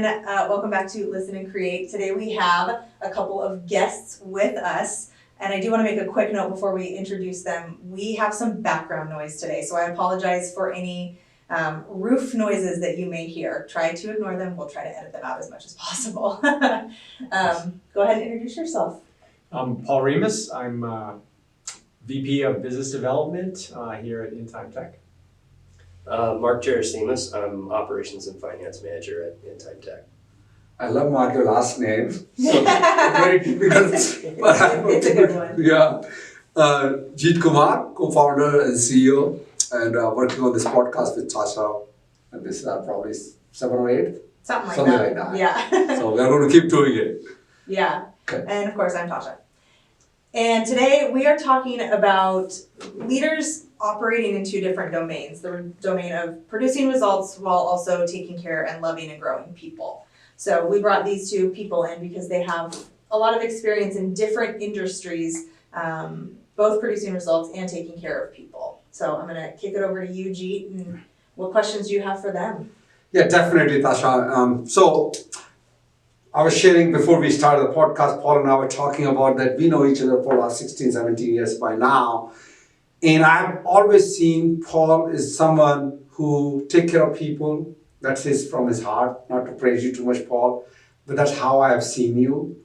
Welcome back to Listen and Create. Today we have a couple of guests with us, and I do want to make a quick note before we introduce them. We have some background noise today, so I apologize for any roof noises that you may hear. Try to ignore them. We'll try to edit them out as much as possible. Go ahead and introduce yourself. I'm Paul Remus. I'm VP of Business Development here at InTime Tech. Mark Gerasimus, I'm Operations and Finance Manager at InTime Tech. I love Mark, your last name. So very difficult. It's a good one. Yeah. Jeet Kumar, co-founder and CEO, and working on this podcast with Tasha. And this is probably 7 or 8. Something like that. Yeah. So we're going to keep doing it. Yeah. Okay. And of course, I'm Tasha. And today we are talking about leaders operating in two different domains. The domain of producing results while also taking care and loving and growing people. So we brought these two people in because they have a lot of experience in different industries, both producing results and taking care of people. So I'm going to kick it over to you, Jeet, and what questions do you have for them? Yeah, definitely, Tasha. So I was sharing before we started the podcast, Paul and I were talking about that we know each other for the last 16, 17 years by now. And I've always seen Paul is someone who takes care of people. That's from his heart. Not to praise you too much, Paul, but that's how I have seen you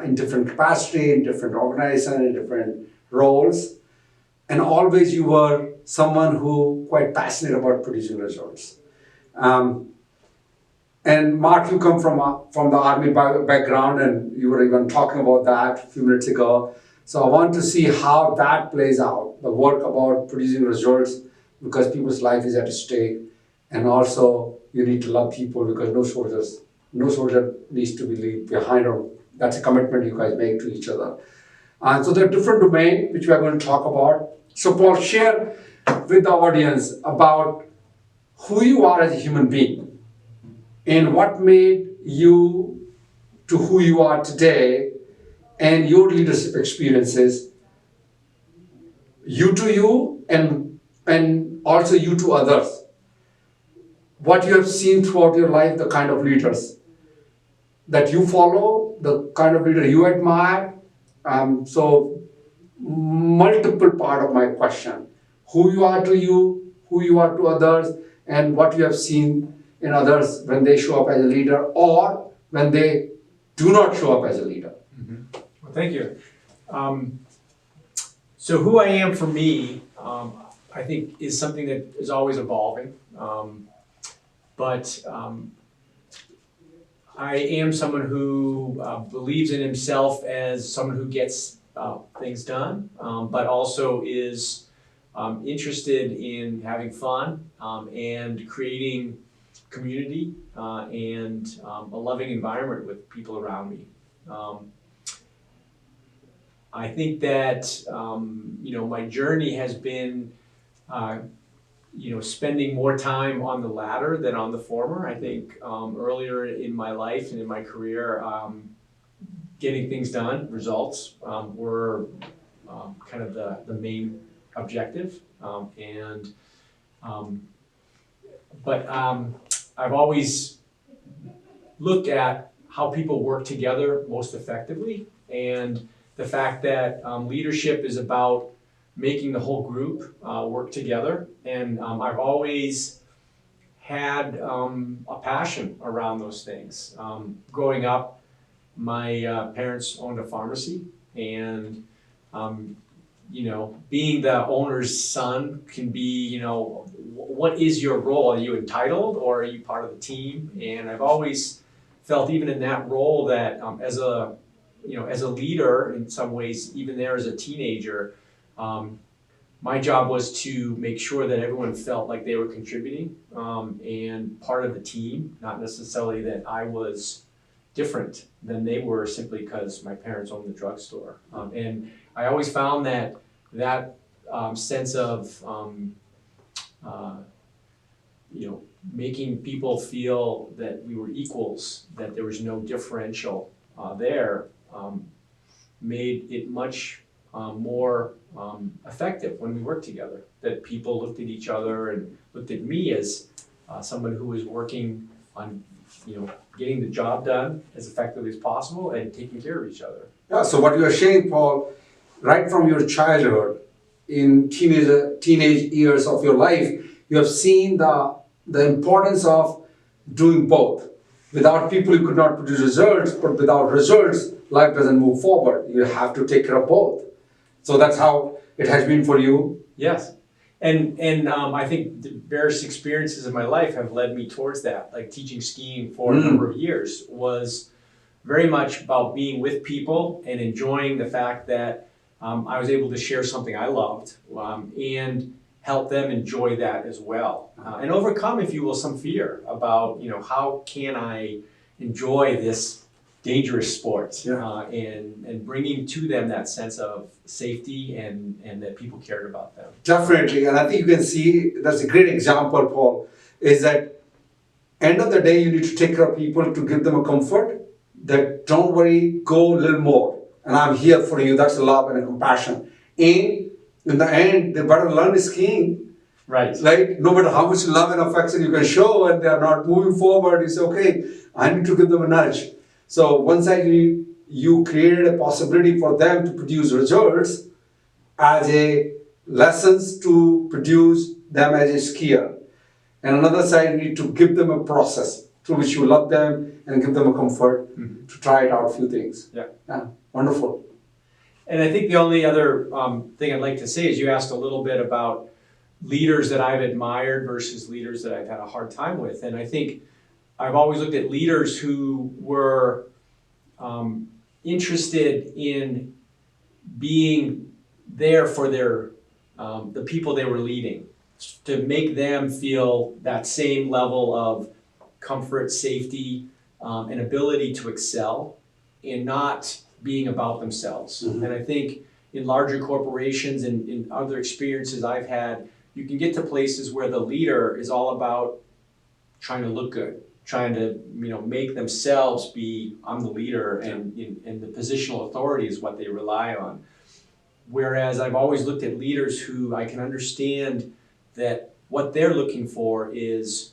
in different capacity, in different organizations, in different roles. And always you were someone who quite passionate about producing results. And Mark, you come from the Army background, and you were even talking about that a few minutes ago. So I want to see how that plays out, the work about producing results, because people's life is at stake. And also, you need to love people because no soldier needs to be left behind, or that's a commitment you guys make to each other. And so there are different domains which we are going to talk about. So Paul, share with the audience about who you are as a human being and what made you to who you are today, and your leadership experiences, you to you and also you to others. What you have seen throughout your life, the kind of leaders that you follow, the kind of leader you admire. So multiple part of my question. Who you are to you, who you are to others, and what you have seen in others when they show up as a leader or when they do not show up as a leader. Well, thank you. So who I am for me, I think is something that is always evolving. But I am someone who believes in himself as someone who gets things done, but also is interested in having fun and creating community and a loving environment with people around me. I think that my journey has been spending more time on the latter than on the former. I think earlier in my life and in my career, getting things done, results, were kind of the main objective. But I've always looked at how people work together most effectively, and the fact that leadership is about making the whole group work together. And I've always had a passion around those things. Growing up, my parents owned a pharmacy, and being the owner's son can be, what is your role? Are you entitled, or are you part of the team? And I've always felt, even in that role, that as a leader, in some ways, even there as a teenager, my job was to make sure that everyone felt like they were contributing and part of the team, not necessarily that I was different than they were simply because my parents owned the drugstore. And I always found that sense of making people feel that we were equals, that there was no differential there, made it much more effective when we worked together. That people looked at each other and looked at me as someone who was working on getting the job done as effectively as possible and taking care of each other. Yeah, so what you're saying, Paul, right from your childhood, in teenage years of your life, you have seen the importance of doing both. Without people, you could not produce results, but without results, life doesn't move forward. You have to take care of both. So that's how it has been for you. Yes. And I think the various experiences in my life have led me towards that. Like teaching skiing for a number of years was very much about being with people and enjoying the fact that I was able to share something I loved and help them enjoy that as well. And overcome, if you will, some fear about, how can I enjoy this dangerous sport and bringing to them that sense of safety and that people cared about them. Definitely, and I think you can see that's a great example, Paul, is that end of the day you need to take care of people to give them a comfort that don't worry, go a little more. And I'm here for you. That's love and compassion. And in the end, they better learn skiing. Right. Right? No matter how much love and affection you can show and they are not moving forward, you say, okay, I need to give them a nudge. So one side you created a possibility for them to produce results as a lessons to produce them as a skier. And another side, you need to give them a process through which you love them and give them a comfort to try it out a few things. Yeah, wonderful. And I think the only other thing I'd like to say is you asked a little bit about leaders that I've admired versus leaders that I've had a hard time with. And I think I've always looked at leaders who were interested in being there for their the people they were leading, to make them feel that same level of comfort, safety, and ability to excel, and not being about themselves. And I think in larger corporations and in other experiences I've had, you can get to places where the leader is all about trying to look good, trying to make themselves be, I'm the leader, and the positional authority is what they rely on. Whereas I've always looked at leaders who I can understand that what they're looking for is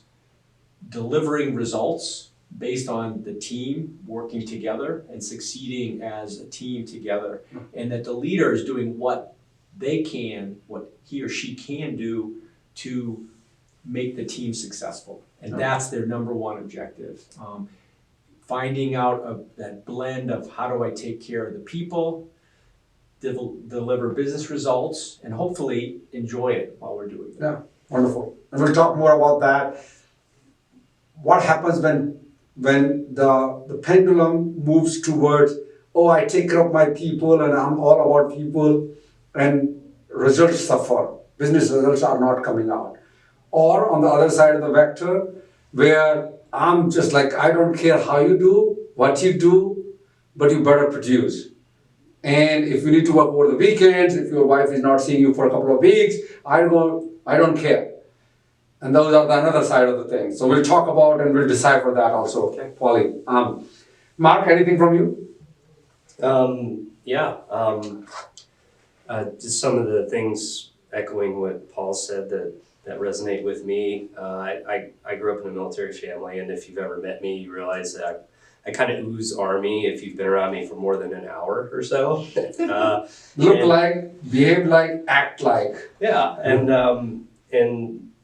delivering results based on the team working together and succeeding as a team together, and that the leader is doing what they can, what he or she can do to make the team successful. And that's their number one objective. Finding out that blend of how do I take care of the people, deliver business results, and hopefully enjoy it while we're doing it. Yeah, wonderful. And we'll talk more about that. What happens when the pendulum moves towards, oh, I take care of my people and I'm all about people, and results suffer. Business results are not coming out. Or on the other side of the vector, where I'm just like, I don't care how you do, what you do, but you better produce. And if you need to work over the weekends, if your wife is not seeing you for a couple of weeks, I don't care. And those are the another side of the thing. So we'll talk about and we'll decipher that also, okay, Paulie. Mark, anything from you? Just some of the things echoing what Paul said that resonate with me. I grew up in a military family, and if you've ever met me, you realize that I kind of ooze Army if you've been around me for more than an hour or so. Look like, behave like, act like. Yeah, and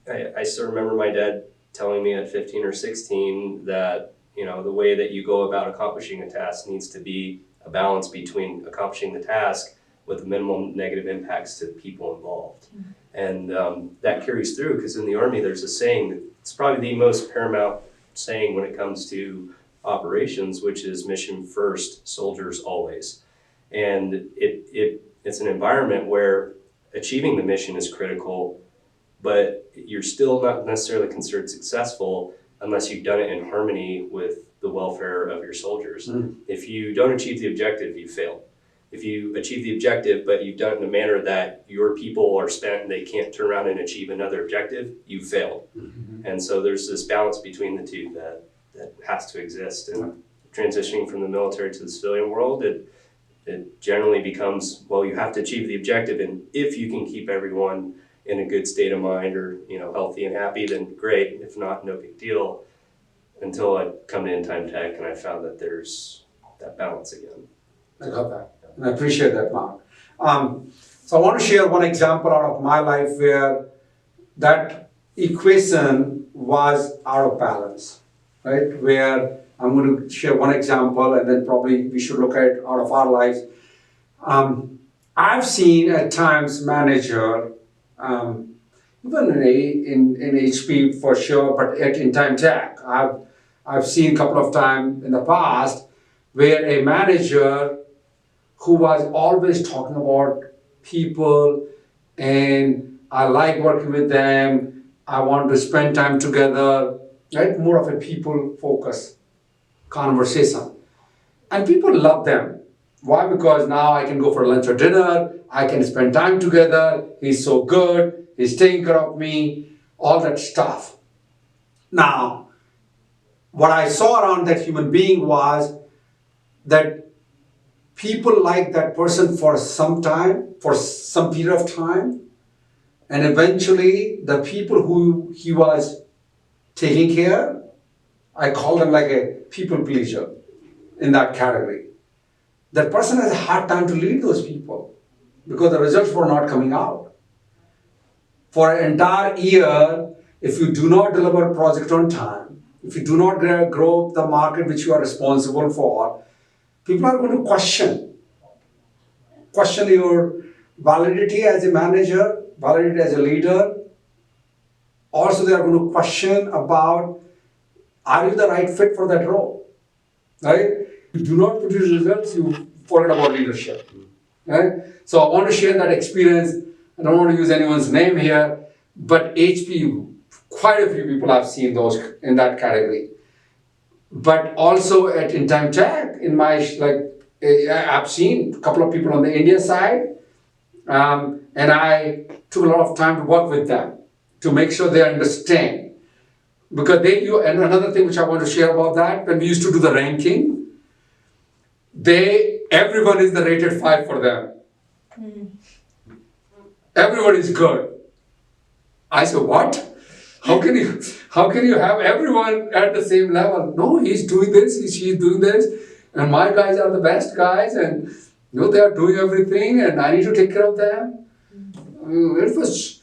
I still remember my dad telling me at 15 or 16 that, the way that you go about accomplishing a task needs to be a balance between accomplishing the task with the minimum negative impacts to the people involved. And that carries through, because in the Army there's a saying, it's probably the most paramount saying when it comes to operations, which is mission first, soldiers always. And it's an environment where achieving the mission is critical, but you're still not necessarily considered successful unless you've done it in harmony with the welfare of your soldiers. If you don't achieve the objective, you failed. If you achieve the objective, but you've done it in a manner that your people are spent and they can't turn around and achieve another objective, you failed. And so there's this balance between the two that has to exist. And transitioning from the military to the civilian world, it generally becomes, well, you have to achieve the objective, and if you can keep everyone in a good state of mind or healthy and happy, then great. If not, no big deal. until I come to In Time Tech and I found that there's that balance again. I got that, and I appreciate that, Mark. So I want to share one example out of my life where that equation was out of balance, right? Where I'm going to share one example, and then probably we should look at it out of our lives. I've seen at times manager, even in HP for sure, but at In Time Tech, I've seen a couple of times in the past where a manager who was always talking about people and I like working with them, I want to spend time together, right? More of a people focused conversation. And people love them. Why? Because now I can go for lunch or dinner, I can spend time together, he's so good, he's taking care of me, all that stuff. Now, what I saw around that human being was that people like that person for some time, for some period of time, and eventually the people who he was taking care, I call them like a people pleaser in that category. That person has a hard time to lead those people because the results were not coming out. For an entire year, if you do not deliver a project on time, if you do not grow the market which you are responsible for, people are going to question your validity as a manager, validity as a leader. Also, they are going to question about, are you the right fit for that role? Right? You do not produce results, you forget about leadership. Right? So I want to share that experience. I don't want to use anyone's name here, but HP, quite a few people I've seen those in that category. But also at In Time Tech, I've seen a couple of people on the India side, and I took a lot of time to work with them to make sure they understand. Because and another thing which I want to share about that, when we used to do the ranking, everyone is the rated 5 for them. Everyone is good. I said, what? How can you have everyone at the same level? No, he's doing this, she's doing this, and my guys are the best guys, and they are doing everything, and I need to take care of them. It was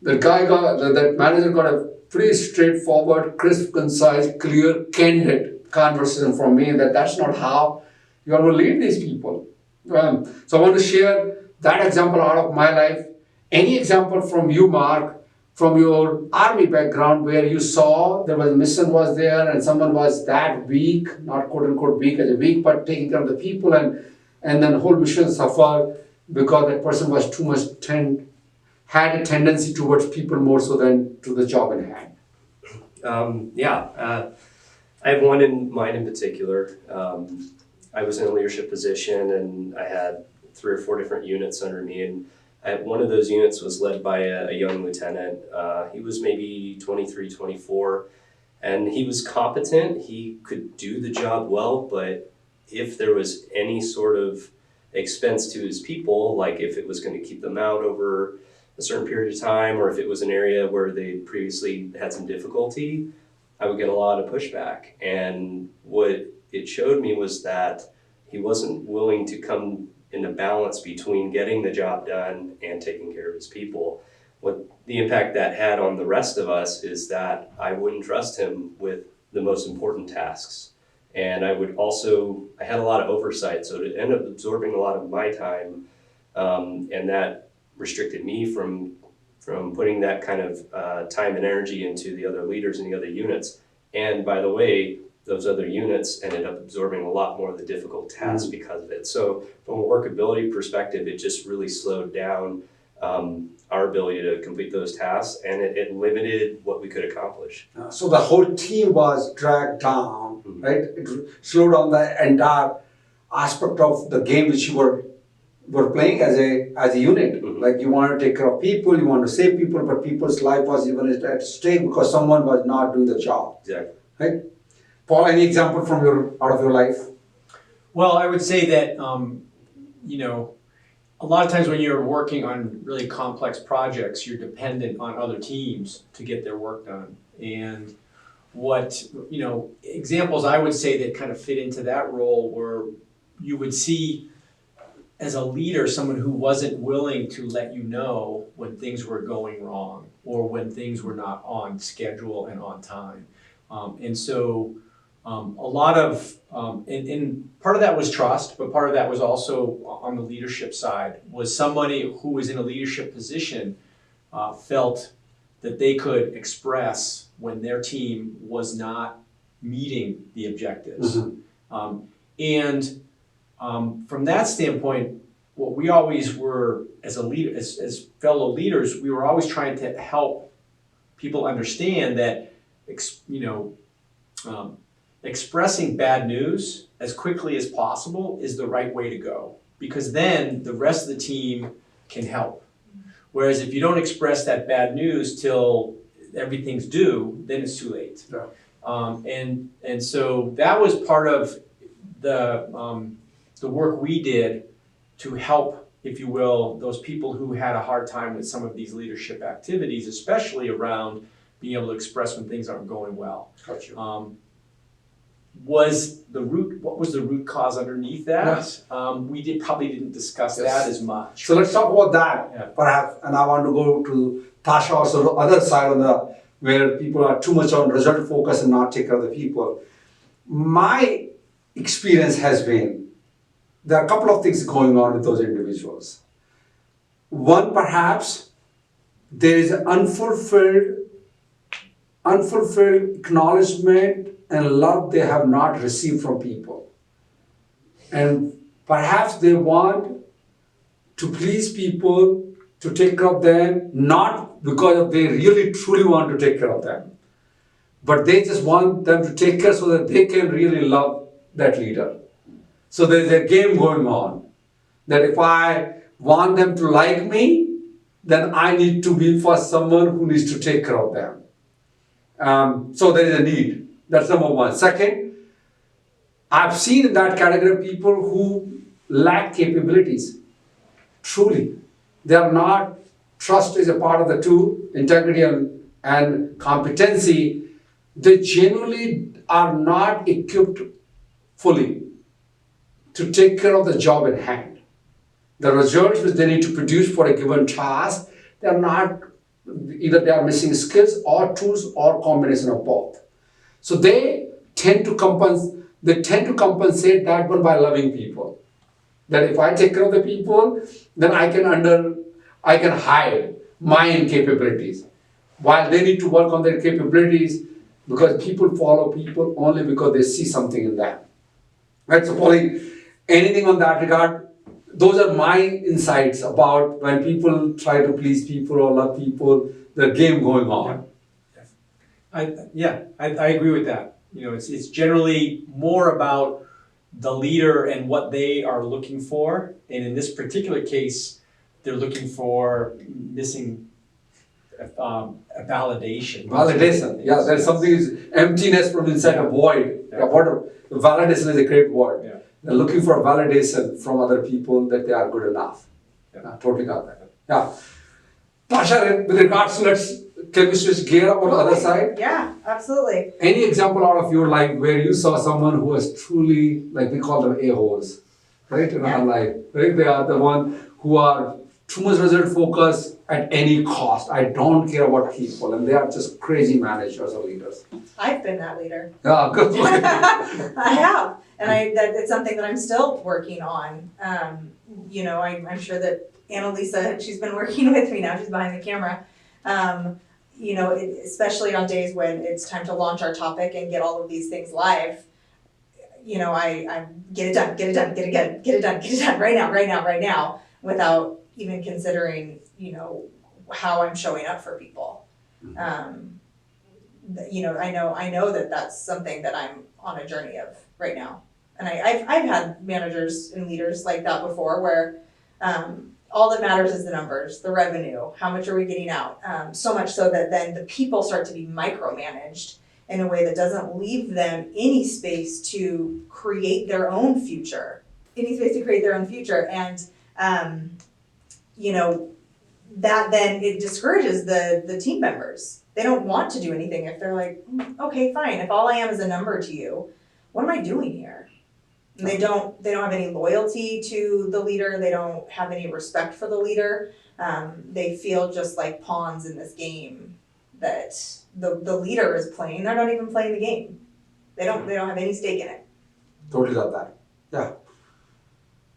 that manager got a pretty straightforward, crisp, concise, clear, candid conversation from me that's not how you are going to lead these people. So I want to share that example out of my life. Any example from you, Mark, from your army background where you saw there was a mission was there and someone was that weak, not quote unquote weak as a weak, but taking care of the people and then the whole mission suffered because that person was too much had a tendency towards people more so than to the job in hand. I have one in mind in particular. I was in a leadership position and I had 3 or 4 different units under me, and one of those units was led by a young lieutenant. He was maybe 23, 24, and he was competent. He could do the job well, but if there was any sort of expense to his people, like if it was going to keep them out over a certain period of time, or if it was an area where they previously had some difficulty, I would get a lot of pushback. And what it showed me was that he wasn't willing to come in a balance between getting the job done and taking care of his people. What the impact that had on the rest of us is that I wouldn't trust him with the most important tasks. And I had a lot of oversight, so it ended up absorbing a lot of my time, and that restricted me from putting that kind of time and energy into the other leaders in the other units. And by the way, those other units ended up absorbing a lot more of the difficult tasks because of it. So from a workability perspective, it just really slowed down our ability to complete those tasks, and it limited what we could accomplish. So the whole team was dragged down, right? It slowed down the entire aspect of the game which you were playing as a unit. Like you want to take care of people, you want to save people, but people's life was even at stake because someone was not doing the job. Exactly. Right? Paul, any example from out of your life? Well, I would say that, a lot of times when you're working on really complex projects, you're dependent on other teams to get their work done. And what, examples I would say that kind of fit into that role were you would see as a leader, someone who wasn't willing to let you know when things were going wrong or when things were not on schedule and on time. And so a lot of, and part of that was trust, but part of that was also on the leadership side, was somebody who was in a leadership position felt that they could express when their team was not meeting the objectives. From that standpoint, what we always were as a leader, as fellow leaders, we were always trying to help people understand that, expressing bad news as quickly as possible is the right way to go, because then the rest of the team can help. Whereas if you don't express that bad news till everything's due, then it's too late. Yeah. And so that was part of the work we did to help, if you will, those people who had a hard time with some of these leadership activities, especially around being able to express when things aren't going well. Gotcha. What was the root cause underneath that? Yes. We probably didn't discuss Yes. that as much. So let's talk about that, Yeah. perhaps, and I want to go to Tasha also, the other side of where people are too much on result focus and not take care of the people. My experience has been, there are a couple of things going on with those individuals. One, perhaps, there is an unfulfilled acknowledgement and love they have not received from people. And perhaps they want to please people, to take care of them, not because they really truly want to take care of them, but they just want them to take care so that they can really love that leader. So there's a game going on, that if I want them to like me, then I need to be for someone who needs to take care of them. So there is a need. That's number one. Second, I've seen in that category people who lack capabilities. Truly. They are not, trust is a part of the two, integrity and competency. They genuinely are not equipped fully to take care of the job at hand. The results which they need to produce for a given task, they are not, either they are missing skills or tools or combination of both. So they tend to compensate that one by loving people. That if I take care of the people, then I can hide my incapabilities. While they need to work on their capabilities, because people follow people only because they see something in them. Right, so Pauline, anything on that regard? Those are my insights about when people try to please people or love people, the game going on. I agree with that. It's generally more about the leader and what they are looking for, and in this particular case, they're looking for missing a validation. Validation, yeah, there's something is emptiness from inside a void. Yeah. Yeah, validation is a great word. Yeah. They're looking for validation from other people that they are good enough. Yeah. Totally got that. Yeah. Tasha, with regards to can we switch gear on the other side? Yeah, absolutely. Any example out of your life where you saw someone who was truly, like we call them a-holes, right, in our life, right? They are the one who are too much result focused at any cost. I don't care about people, and they are just crazy managers or leaders. I've been that leader. Yeah, good. I have, and it's something that I'm still working on. I'm sure that Annalisa, she's been working with me now. She's behind the camera. Especially on days when it's time to launch our topic and get all of these things live. I get it done right now, without even considering, how I'm showing up for people. I know that that's something that I'm on a journey of right now. And I've had managers and leaders like that before where, all that matters is the numbers, the revenue, how much are we getting out? So much so that then the people start to be micromanaged in a way that doesn't leave them any space to create their own future. And that then it discourages the team members. They don't want to do anything if they're like, okay, fine, if all I am is a number to you, what am I doing here? And they don't have any loyalty to the leader, they don't have any respect for the leader. They feel just like pawns in this game that the leader is playing. They're not even playing the game. They don't have any stake in it. Totally got that. Yeah.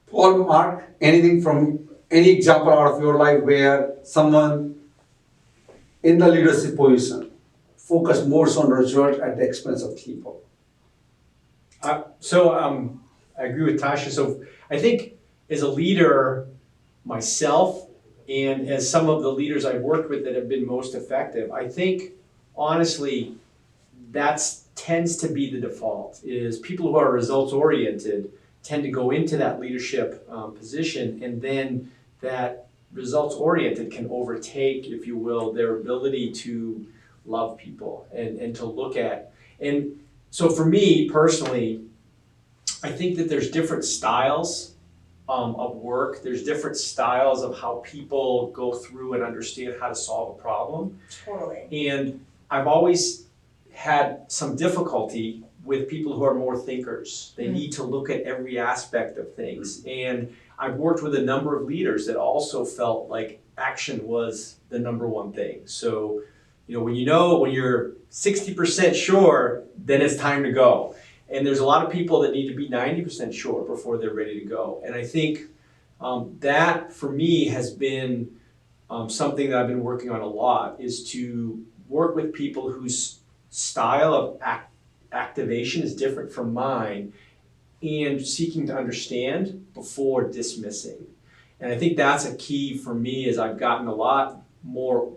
Paul, Mark, anything from any example out of your life where someone in the leadership position focus more on result at the expense of people? I agree with Tasha. So I think as a leader myself and as some of the leaders I've worked with that have been most effective, I think honestly that tends to be the default is people who are results oriented tend to go into that leadership position, and then that results oriented can overtake, if you will, their ability to love people and to look at. And so for me personally, I think that there's different styles of work. There's different styles of how people go through and understand how to solve a problem. Totally. And I've always had some difficulty with people who are more thinkers. They need to look at every aspect of things. And I've worked with a number of leaders that also felt like action was the number one thing. So, when you're 60% sure, then it's time to go. And there's a lot of people that need to be 90% sure before they're ready to go. And I think that for me has been something that I've been working on a lot, is to work with people whose style of activation is different from mine and seeking to understand before dismissing. And I think that's a key for me as I've gotten a lot more,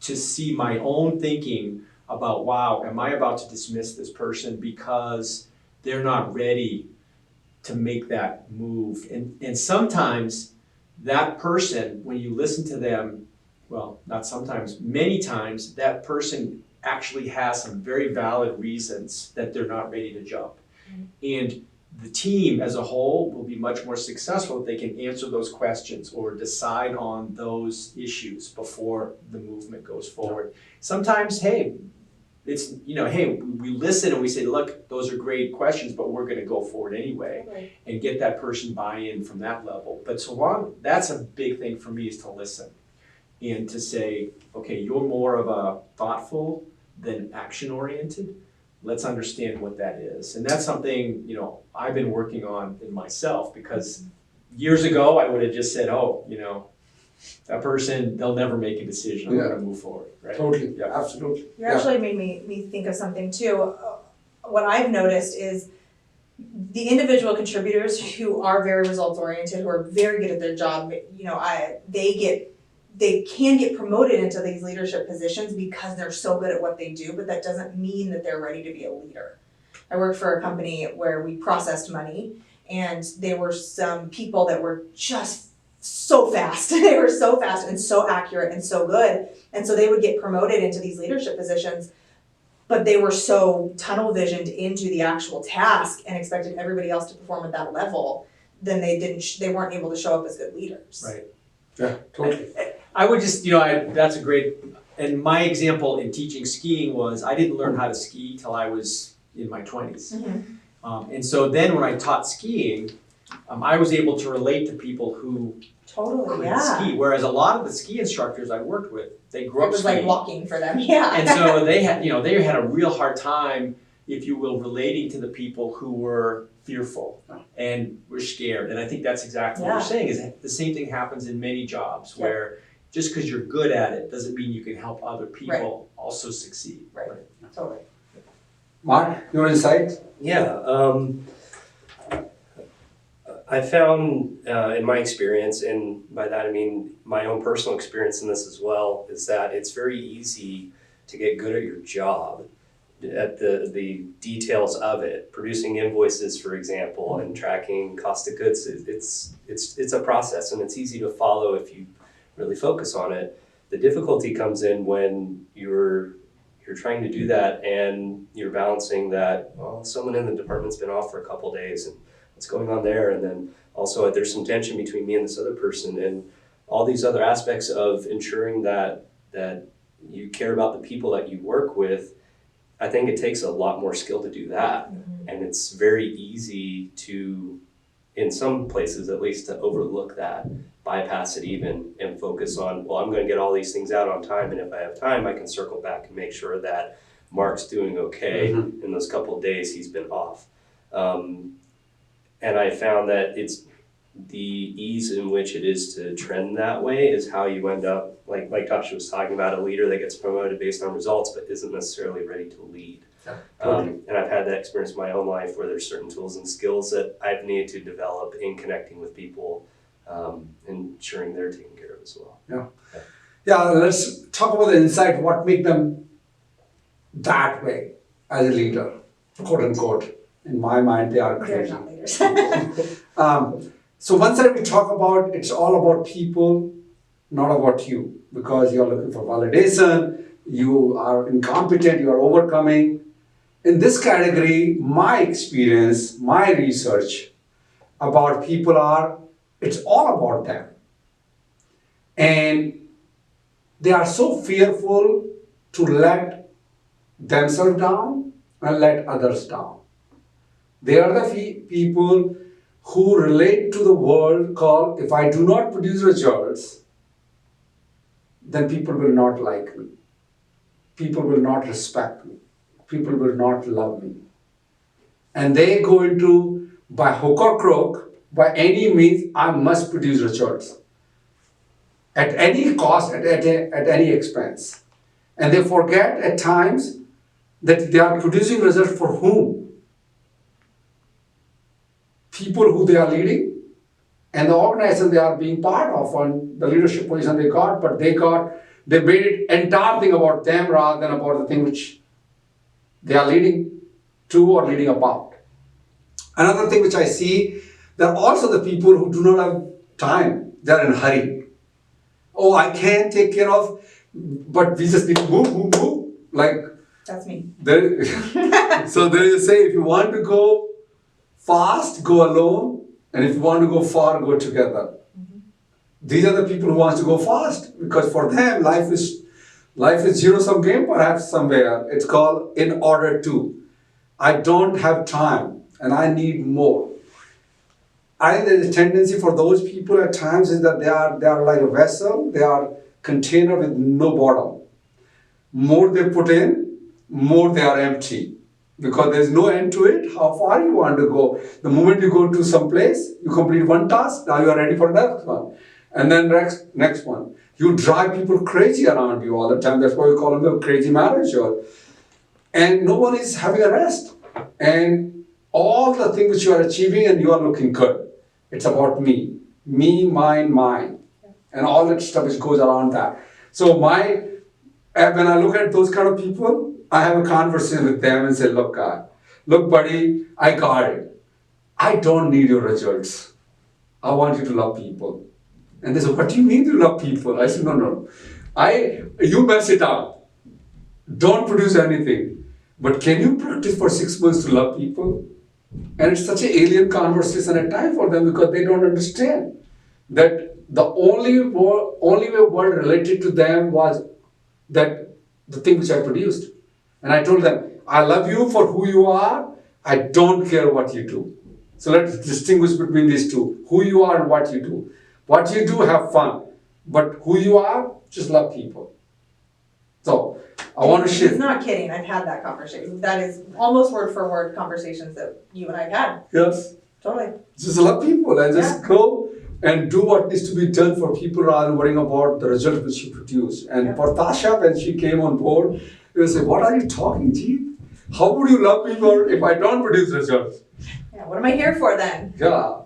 to see my own thinking about, wow, am I about to dismiss this person because they're not ready to make that move? And sometimes that person, when you listen to them, well, not sometimes, many times, that person actually has some very valid reasons that they're not ready to jump. And the team as a whole will be much more successful if they can answer those questions or decide on those issues before the movement goes forward. Sometimes, hey, it's, we listen and we say, look, those are great questions, but we're gonna go forward anyway and get that person buy-in from that level. But so long, that's a big thing for me, is to listen and to say, okay, you're more of a thoughtful than action-oriented. Let's understand what that is. And that's something, I've been working on in myself, because years ago I would have just said, that person, they'll never make a decision, I'm gonna move forward, right? Totally, Yeah. absolutely. You actually made me think of something too. What I've noticed is the individual contributors who are very results oriented, who are very good at their job, they can get promoted into these leadership positions because they're so good at what they do, but that doesn't mean that they're ready to be a leader. I worked for a company where we processed money, and there were some people that were just so fast. They were so fast and so accurate and so good. And so they would get promoted into these leadership positions, but they were so tunnel visioned into the actual task and expected everybody else to perform at that level, then they weren't able to show up as good leaders. Right. Yeah, totally. I would just, that's a great, and my example in teaching skiing was I didn't learn how to ski till I was in my 20s. And so then when I taught skiing, I was able to relate to people who Totally, couldn't yeah. ski, whereas a lot of the ski instructors I worked with, they grew It up was skiing. like walking for them, yeah. And so they had a real hard time, if you will, relating to the people who were fearful and were scared. And I think that's exactly what you're saying, is the same thing happens in many jobs where just because you're good at it doesn't mean you can help other people also succeed. Right. Totally. Mark, your insight? Yeah, I found in my experience, and by that I mean my own personal experience in this as well, is that it's very easy to get good at your job, at the details of it. Producing invoices, for example, and tracking cost of goods, it's a process, and it's easy to follow if you really focus on it. The difficulty comes in when you're trying to do that and you're balancing that, well, someone in the department's been off for a couple days and what's going on there, and then also there's some tension between me and this other person, and all these other aspects of ensuring that you care about the people that you work with, I think it takes a lot more skill to do that. And it's very easy to, in some places at least, to overlook that, bypass it even, and focus on, well, I'm going to get all these things out on time, and if I have time, I can circle back and make sure that Mark's doing okay in those couple of days he's been off. And I found that it's the ease in which it is to trend that way is how you end up, like Tasha was talking about, a leader that gets promoted based on results but isn't necessarily ready to lead. Yeah, totally. And I've had that experience in my own life where there's certain tools and skills that I've needed to develop in connecting with people, ensuring they're taken care of as well. Yeah, let's talk about the insight, what make them that way as a leader, quote unquote. In my mind, they are They're crazy. not leaders. So one side we talk about, it's all about people, not about you, because you're looking for validation, you are incompetent, you are overcoming. In this category, my experience, my research about people are, it's all about them. And they are so fearful to let themselves down and let others down. They are the people who relate to the world called, if I do not produce results, then people will not like me. People will not respect me. People will not love me. And they go into, by hook or crook, by any means, I must produce results. At any cost, at any expense. And they forget at times that they are producing results for whom? People who they are leading and the organization they are being part of on the leadership position they got, but they made it entire thing about them rather than about the thing which they are leading to or leading about. Another thing which I see, there are also the people who do not have time. They are in a hurry. Oh, I can't take care of, but we just need to move. Like, That's me. so there is a say, if you want to go fast, go alone, and if you want to go far, go together. These are the people who want to go fast, because for them, life is zero-sum game, perhaps somewhere. It's called in order to. I don't have time, and I need more. I think there is a tendency for those people at times is that they are like a vessel, they are container with no bottom. More they put in, more they are empty. Because there's no end to it, how far you want to go. The moment you go to some place, you complete one task, now you are ready for the next one. And then next one. You drive people crazy around you all the time. That's why we call them the crazy manager. And no one is having a rest. And all the things which you are achieving and you are looking good. It's about me. Me, mine. And all that stuff which goes around that. So when I look at those kind of people, I have a conversation with them and say, look buddy, I got it. I don't need your results. I want you to love people. And they say, what do you mean to love people? I said, no. You mess it up. Don't produce anything. But can you practice for 6 months to love people? And it's such an alien conversation at times for them because they don't understand that the only way world related to them was that the thing which I produced. And I told them, I love you for who you are. I don't care what you do. So let's distinguish between these two. Who you are and what you do. What you do, have fun. But who you are, just love people. So I want to share. He's not kidding. I've had that conversation. That is almost word for word conversations that you and I have had. Yes. Totally. Just love people and just go and do what needs to be done for people rather than worrying about the result which you produce. And for Tasha, when she came on board, she would say, what are you talking, Jeet? How would you love people if I don't produce results? Yeah, what am I here for then? Yeah,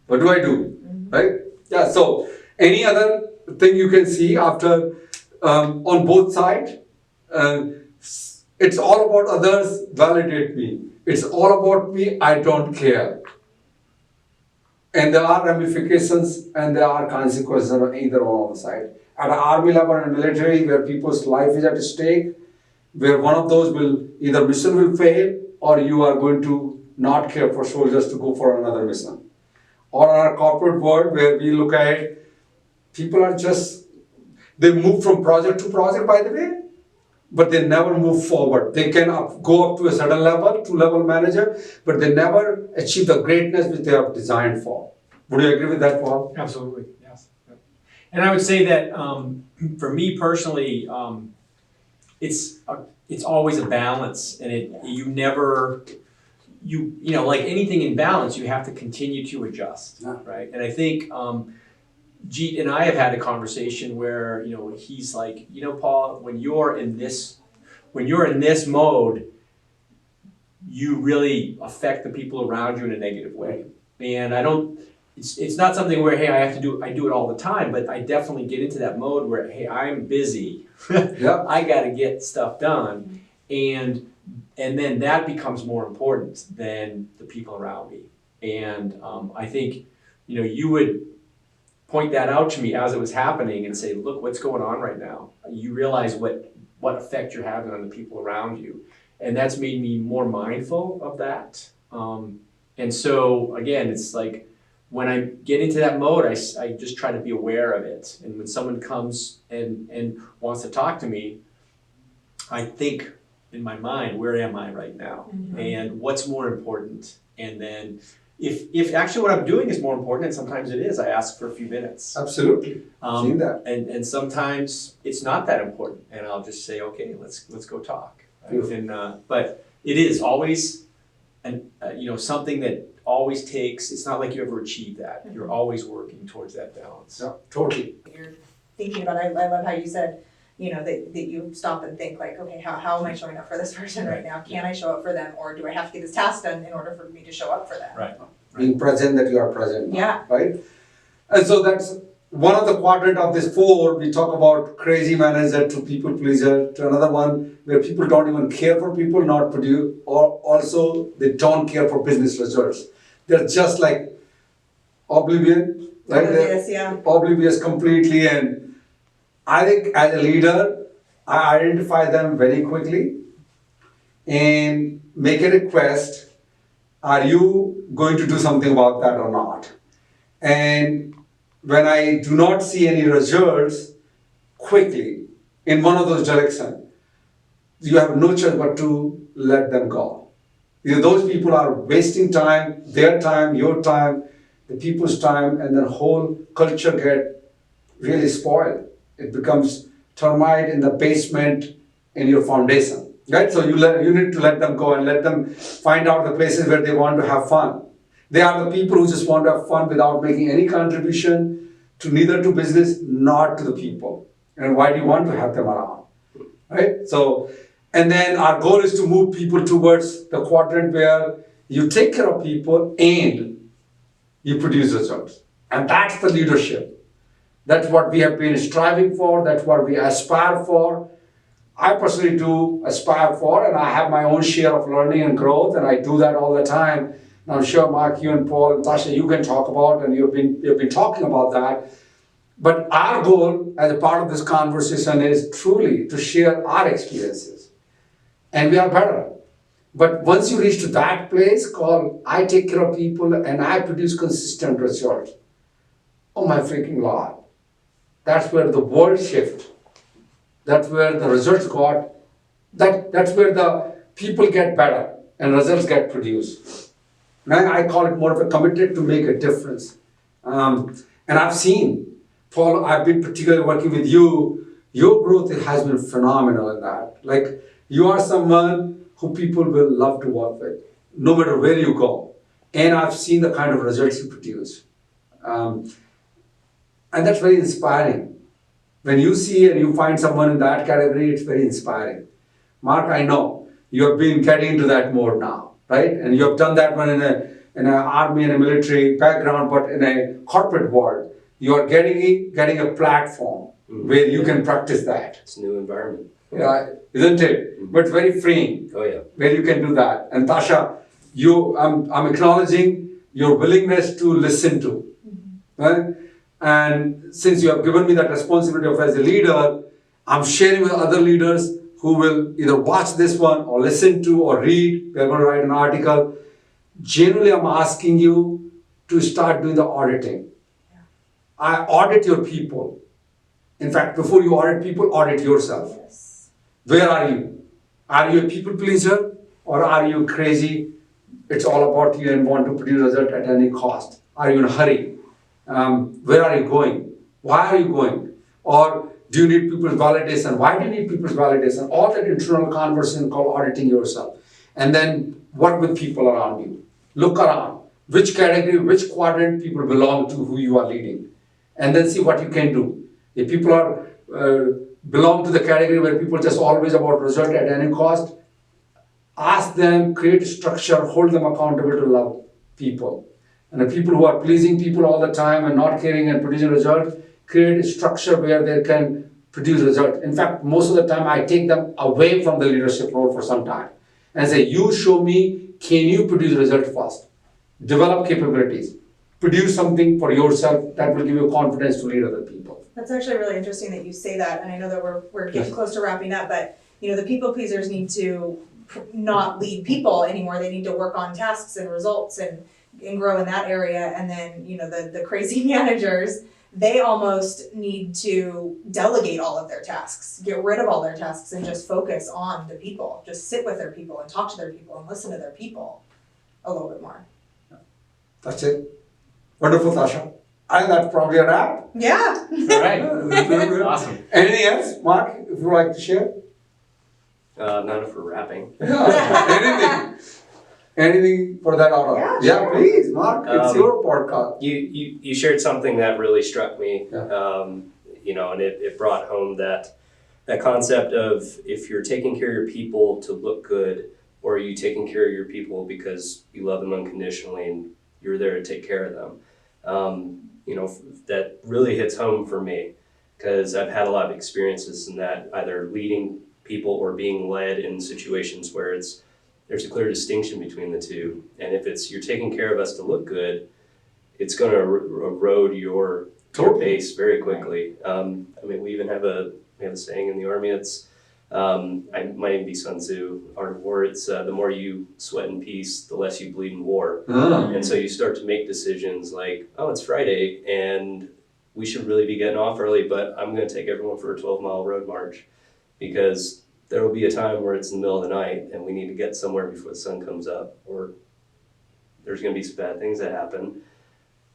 what do I do? Right? Yeah, so any other thing you can see after on both sides? It's all about others, validate me. It's all about me, I don't care. And there are ramifications and there are consequences on either one of the side. At an army level and military where people's life is at stake, where one of those either mission will fail or you are going to not care for soldiers to go for another mission. Or in our corporate world where we look at people are just, they move from project to project, by the way, but they never move forward. They can go up to a certain level, two-level manager, but they never achieve the greatness which they are designed for. Would you agree with that, Paul? Absolutely, yes. And I would say that for me personally, it's always a balance, and you know, like anything in balance, you have to continue to adjust, Yeah. right? And I think Jeet and I have had a conversation where, you know, he's like, you know, Paul, when you're in this mode, you really affect the people around you in a negative way. And it's not something where, hey, I do it all the time, but I definitely get into that mode where, hey, I'm busy. Yeah. I gotta get stuff done. And then that becomes more important than the people around me. And I think, you know, you would point that out to me as it was happening and say, look, what's going on right now? You realize what effect you're having on the people around you. And that's made me more mindful of that. And so, again, it's like, when I get into that mode, I just try to be aware of it. And when someone comes and wants to talk to me, I think in my mind, where am I right now? And what's more important? And then if actually what I'm doing is more important, and sometimes it is, I ask for a few minutes. Absolutely. Seen that. And sometimes it's not that important, and I'll just say, okay, let's go talk. Right? And but it is always you know, something that always takes. It's not like you ever achieve that. You're always working towards that balance. Yeah, totally. You're thinking about, I love how you said, you know, that you stop and think like, okay, how am I showing up for this person right now? Can I show up for them, or do I have to get this task done in order for me to show up for them? Right. Being present that you are present now, Yeah. right? And so that's one of the quadrant of this 4. We talk about crazy manager to people pleaser, to another one where people don't even care for people, not produce, or also they don't care for business results. They're just like oblivion, right? Oblivious, yeah. Oblivious completely. And I think as a leader, I identify them very quickly and make a request. Are you going to do something about that or not? And when I do not see any results quickly in one of those directions, you have no choice but to let them go. You know, those people are wasting time, their time, your time, the people's time, and the whole culture get really spoiled. It becomes termite in the basement in your foundation, right? So you need to let them go and let them find out the places where they want to have fun. They are the people who just want to have fun without making any contribution to neither to business, nor to the people. And why do you want to have them around, right? So, and then our goal is to move people towards the quadrant where you take care of people and you produce results. And that's the leadership. That's what we have been striving for. That's what we aspire for. I personally do aspire for, and I have my own share of learning and growth, and I do that all the time. And I'm sure Mark, you and Paul and Tasha, you can talk about, and you've been talking about that. But our goal as a part of this conversation is truly to share our experiences. And we are better. But once you reach to that place called I take care of people and I produce consistent results, oh my freaking Lord, that's where the world shift. That's where the results got, that's where the people get better and results get produced. And I call it more of a committed to make a difference. And I've seen, Paul, I've been particularly working with you, your growth has been phenomenal in that. Like, you are someone who people will love to work with, no matter where you go. And I've seen the kind of results you produce. And that's very inspiring. When you see and you find someone in that category, it's very inspiring. Mark, I know you have been getting into that mode now, right? And you have done that one in an army and a military background, but in a corporate world, you are getting a platform where you can practice that. It's a new environment. Yeah, isn't it? But very freeing. Oh yeah. Where you can do that. And Tasha, I'm acknowledging your willingness to listen to, right? And since you have given me that responsibility of as a leader, I'm sharing with other leaders who will either watch this one or listen to or read. We're going to write an article. Generally, I'm asking you to start doing the auditing. Audit your people. In fact, before you audit people, audit yourself. Yes. Where are you? Are you a people pleaser or are you crazy? It's all about you and want to produce result at any cost. Are you in a hurry? Where are you going? Why are you going? Or do you need people's validation? Why do you need people's validation? All that internal conversation called auditing yourself. And then work with people around you. Look around. Which category, which quadrant people belong to who you are leading. And then see what you can do. If people are belong to the category where people just always about result at any cost, ask them, create a structure, hold them accountable to love people. And the people who are pleasing people all the time and not caring and producing result, create a structure where they can produce result. In fact, most of the time I take them away from the leadership role for some time and say, you show me, can you produce result first? Develop capabilities. Produce something for yourself that will give you confidence to lead other people. That's actually really interesting that you say that, and I know that we're getting Yes. close to wrapping up, but the people pleasers need to not lead people anymore. They need to work on tasks and results and grow in that area. And then the crazy managers, they almost need to delegate all of their tasks, get rid of all their tasks, and just focus on the people. Just sit with their people and talk to their people and listen to their people a little bit more. That's it. Wonderful, Tasha. I think that's probably a wrap. Yeah. All right. Awesome. Anything else, Mark, if you'd like to share? Not if we're rapping. Anything? Anything for that order? Yeah, sure. Please, Mark. It's your podcast. You shared something that really struck me, Yeah. and it brought home that concept of if you're taking care of your people to look good, or are you taking care of your people because you love them unconditionally and you're there to take care of them. That really hits home for me because I've had a lot of experiences in that, either leading people or being led in situations where there's a clear distinction between the two. And if you're taking care of us to look good, it's going to erode your base very quickly. We even have a saying in the Army. It's it might even be Sun Tzu, Art of War. It's the more you sweat in peace, the less you bleed in war. And so you start to make decisions like, oh, it's Friday and we should really be getting off early, but I'm going to take everyone for a 12-mile road march because there will be a time where it's in the middle of the night and we need to get somewhere before the sun comes up, or there's going to be some bad things that happen.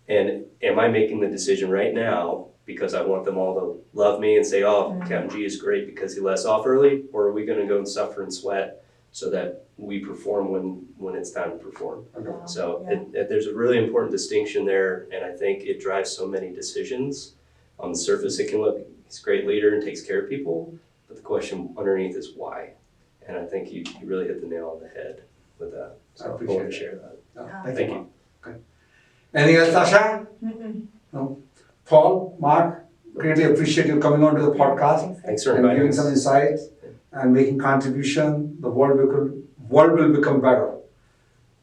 And am I making the decision right now because I want them all to love me and say, oh, Captain G is great because he lets off early, or are we going to go and suffer and sweat so that we perform when it's time to perform? Wow. So Yeah. there's a really important distinction there, and I think it drives so many decisions. On the surface, it can look, he's a great leader and takes care of people, but the question underneath is why. And I think you really hit the nail on the head with that. So I appreciate wanted to it. share that. Yeah, Thank you. Okay. Anything else, Tasha? Mm-mm. No. Paul, Mark, greatly appreciate you coming on to the podcast Thanks for and inviting giving us. some insights and making contribution. The world will become better.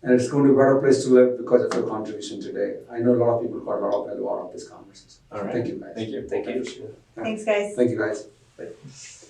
And it's going to be a better place to live because of your contribution today. I know a lot of people got a lot of value out of this conversation. All right. Thank you, guys. Thank you. Thank you. Thanks, guys. Thank you, guys.